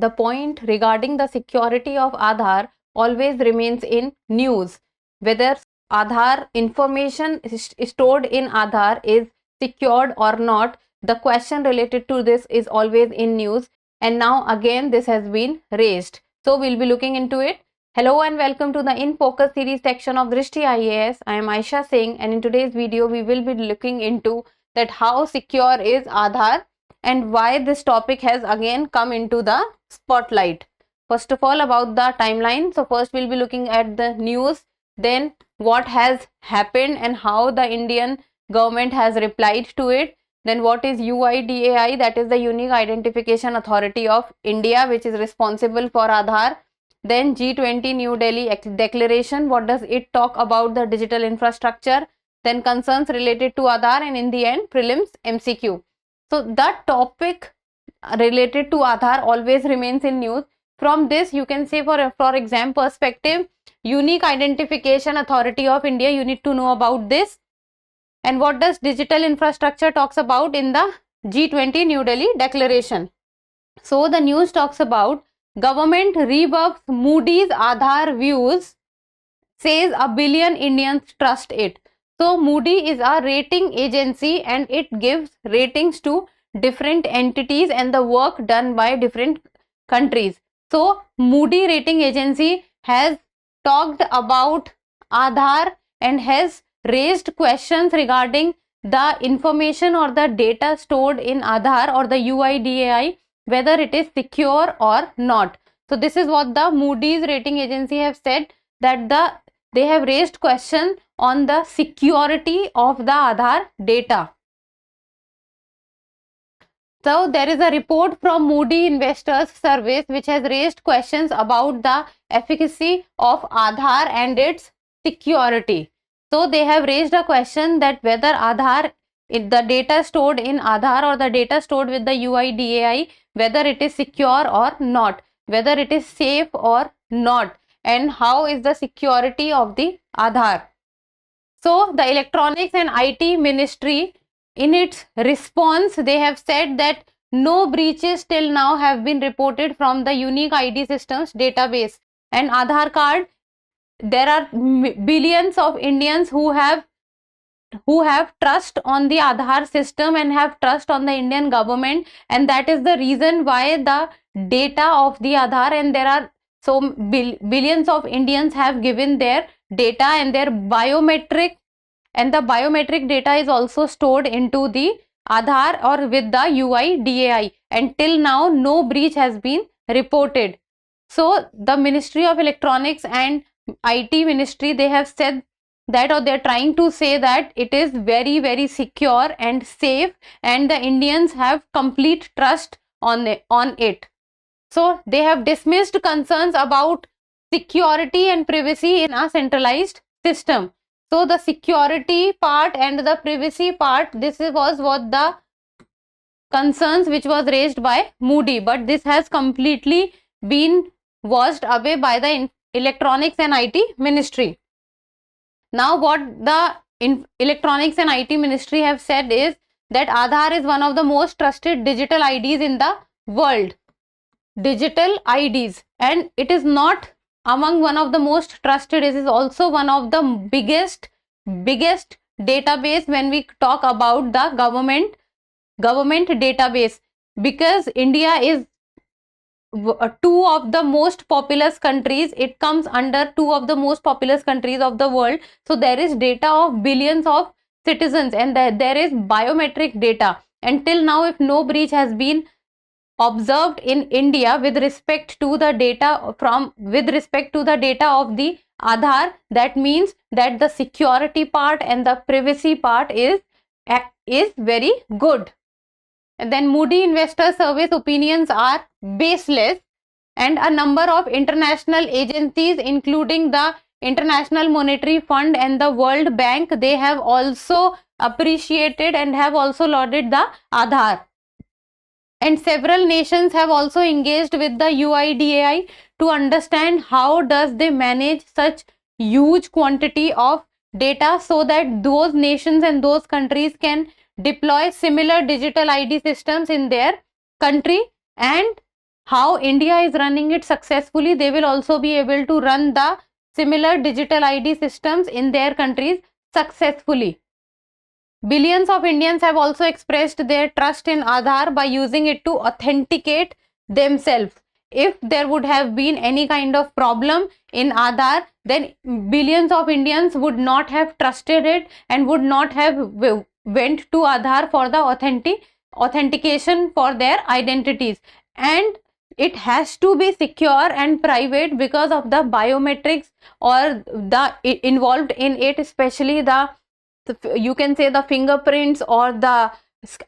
the point regarding the security of Aadhaar always remains in news. Whether Aadhaar information stored in Aadhaar is secured or not, the question related to this is always in news, and now again this has been raised. So we'll be looking into it. Hello and welcome to the In Focus series section of Drishti IAS. I am Aisha Singh, and in today's video we will be looking into that how secure is Aadhaar and why this topic has again come into the spotlight. First of all, about the timeline. So first we'll be looking at the news, then what has happened and how the Indian government has replied to it, then what is UIDAI, that is the Unique Identification Authority of India, which is responsible for Aadhaar, then G20 New Delhi Declaration, what does it talk about the digital infrastructure, then concerns related to Aadhaar, and in the end prelims MCQ. So the topic related to Aadhaar always remains in news. From this you can say, for exam perspective, Unique Identification Authority of India, you need to know about this. And what does digital infrastructure talks about in the G20 New Delhi Declaration. So the news talks about government rebuffs Moody's Aadhaar views, says 1 billion Indians trust it. So Moody is a rating agency and it gives ratings to different entities and the work done by different countries. So Moody rating agency has talked about Aadhaar and has raised questions regarding the information or the data stored in Aadhaar or the UIDAI, whether it is secure or not. So this is what the Moody's rating agency have said, that they have raised question on the security of the Aadhaar data. So there is a report from Moody Investors Service which has raised questions about the efficacy of Aadhaar and its security. So they have raised a question that whether Aadhaar, the data stored in Aadhaar or the data stored with the UIDAI, whether it is secure or not, whether it is safe or not, and how is the security of the Aadhaar. So the Electronics and IT Ministry, in its response, they have said that no breaches till now have been reported from the Unique ID Systems database and Aadhaar card. There are billions of Indians who have trust on the Aadhaar system and have trust on the Indian government, and that is the reason why the data of the Aadhaar, and there are so billions of Indians have given their data and their biometric, and the biometric data is also stored into the Aadhaar or with the UIDAI, and till now no breach has been reported. So the Ministry of Electronics and IT Ministry, they have said that, or they are trying to say that it is very, very secure and safe and the Indians have complete trust on it. So they have dismissed concerns about security and privacy in a centralized system. So the security part and the privacy part, this was what the concerns which was raised by Moody, but this has completely been washed away by the Electronics and IT Ministry. Now what the Electronics and IT Ministry have said is that Aadhaar is one of the most trusted digital IDs in the world. Digital IDs, and it is not among one of the most trusted, it is also one of the biggest database when we talk about the government database, because India is two of the most populous countries. It comes under two of the most populous countries of the world. So there is data of billions of citizens and there is biometric data. Until now, if no breach has been observed in India with respect to the data of the Aadhaar, that means that the security part and the privacy part is very good. And then Moody Investor Service opinions are baseless, and a number of international agencies including the International Monetary Fund and the World Bank, they have also appreciated and have also lauded the Aadhaar. And several nations have also engaged with the UIDAI to understand how does they manage such huge quantity of data so that those nations and those countries can deploy similar digital ID systems in their country, and how India is running it successfully, they will also be able to run the similar digital ID systems in their countries successfully. Billions of Indians have also expressed their trust in Aadhaar by using it to authenticate themselves. If there would have been any kind of problem in Aadhaar, then billions of Indians would not have trusted it and would not have went to Aadhaar for the authentication for their identities. And it has to be secure and private because of the biometrics or the involved in it, especially the you can say the fingerprints or the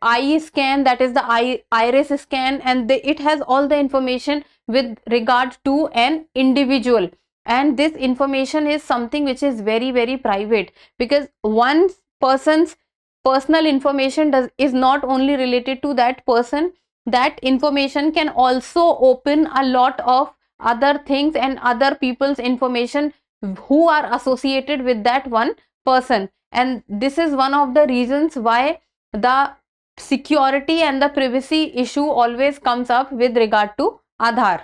eye scan, that is the iris scan, and it has all the information with regard to an individual. And this information is something which is very, very private, because one person's personal information is not only related to that person. That information can also open a lot of other things and other people's information who are associated with that one person. And this is one of the reasons why the security and the privacy issue always comes up with regard to Aadhaar.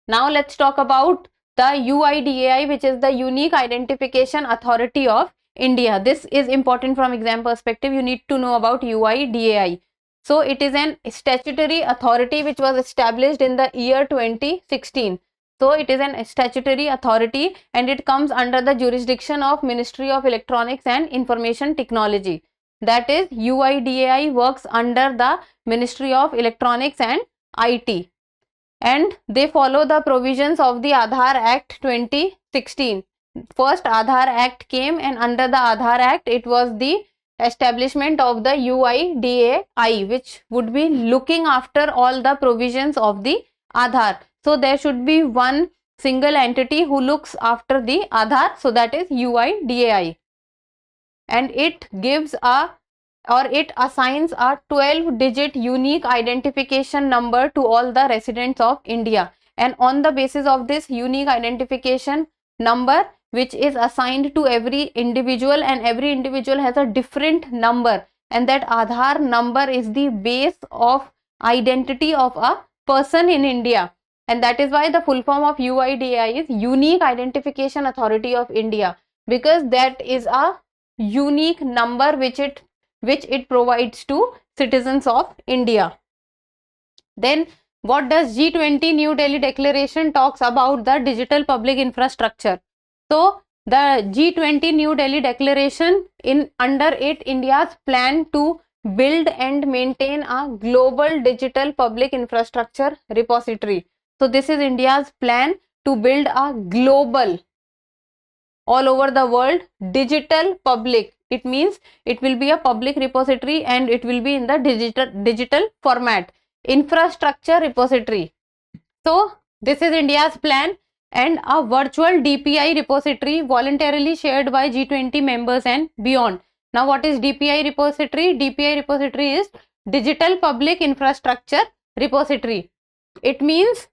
Now let's talk about the UIDAI, which is the Unique Identification Authority of India. This is important from exam perspective. You need to know about UIDAI. So it is an statutory authority which was established in the year 2016. So it is an statutory authority and it comes under the jurisdiction of Ministry of Electronics and Information Technology. That is, UIDAI works under the Ministry of Electronics and IT. And they follow the provisions of the Aadhaar Act 2016. First Aadhaar Act came, and under the Aadhaar Act it was the establishment of the UIDAI, which would be looking after all the provisions of the Aadhaar. So there should be one single entity who looks after the Aadhaar, so that is UIDAI. And it gives it assigns a 12-digit unique identification number to all the residents of India. And on the basis of this unique identification number, which is assigned to every individual, and every individual has a different number, and that Aadhaar number is the base of identity of a person in India. And that is why the full form of UIDAI is Unique Identification Authority of India, because that is a unique number which it provides to citizens of India. Then what does G20 New Delhi Declaration talks about the digital public infrastructure? So the G20 New Delhi Declaration, under it India's plan to build and maintain a global digital public infrastructure repository. So this is India's plan to build a global, all over the world, digital public. It means it will be a public repository and it will be in the digital format, infrastructure repository. So this is India's plan, and a virtual DPI repository voluntarily shared by G20 members and beyond. Now what is DPI repository? DPI repository is Digital Public Infrastructure Repository. It means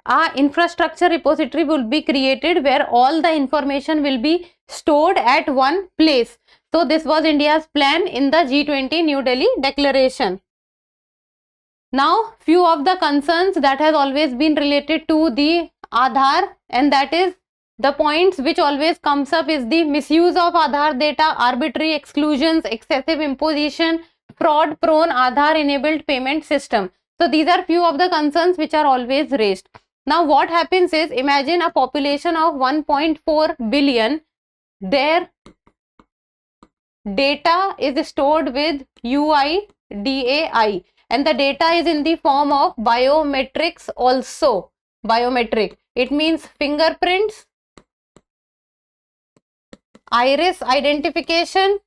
a infrastructure repository will be created where all the information will be stored at one place. So this was India's plan in the G20 New Delhi Declaration. Now few of the concerns that has always been related to the Aadhaar, and that is the points which always comes up is the misuse of Aadhaar data, arbitrary exclusions, excessive imposition, fraud prone Aadhaar enabled payment system. So these are few of the concerns which are always raised. Now what happens is, imagine a population of 1.4 billion, their data is stored with UIDAI, and the data is in the form of biometrics also. Biometric, it means fingerprints, iris identification.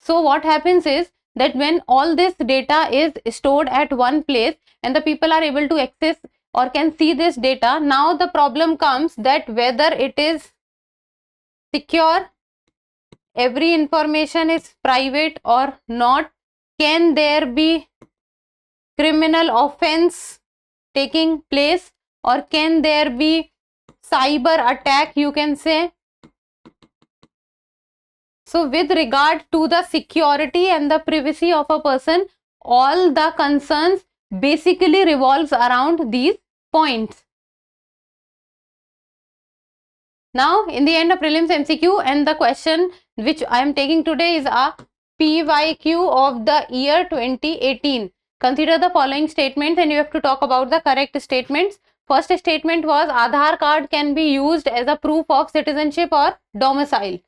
So what happens is that when all this data is stored at one place and the people are able to access or can see this data, now the problem comes that whether it is secure, every information is private or not, can there be criminal offense taking place, or can there be cyber attack, you can say. So with regard to the security and the privacy of a person, all the concerns basically revolves around these points. Now, in the end of prelims MCQ, and the question which I am taking today is a PYQ of the year 2018. Consider the following statements and you have to talk about the correct statements. First statement was Aadhaar card can be used as a proof of citizenship or domicile.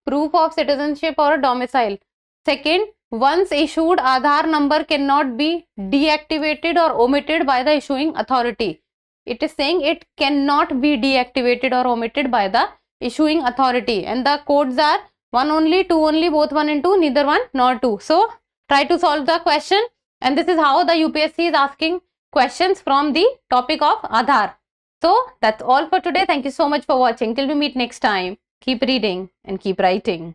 Proof of citizenship or domicile. Second, once issued Aadhaar number cannot be deactivated or omitted by the issuing authority. It is saying it cannot be deactivated or omitted by the issuing authority, and the codes are 1 only, 2 only, both 1 and 2, neither 1 nor 2. So try to solve the question, and this is how the UPSC is asking questions from the topic of Aadhaar. So that's all for today. Thank you so much for watching. Till we meet next time, keep reading and keep writing.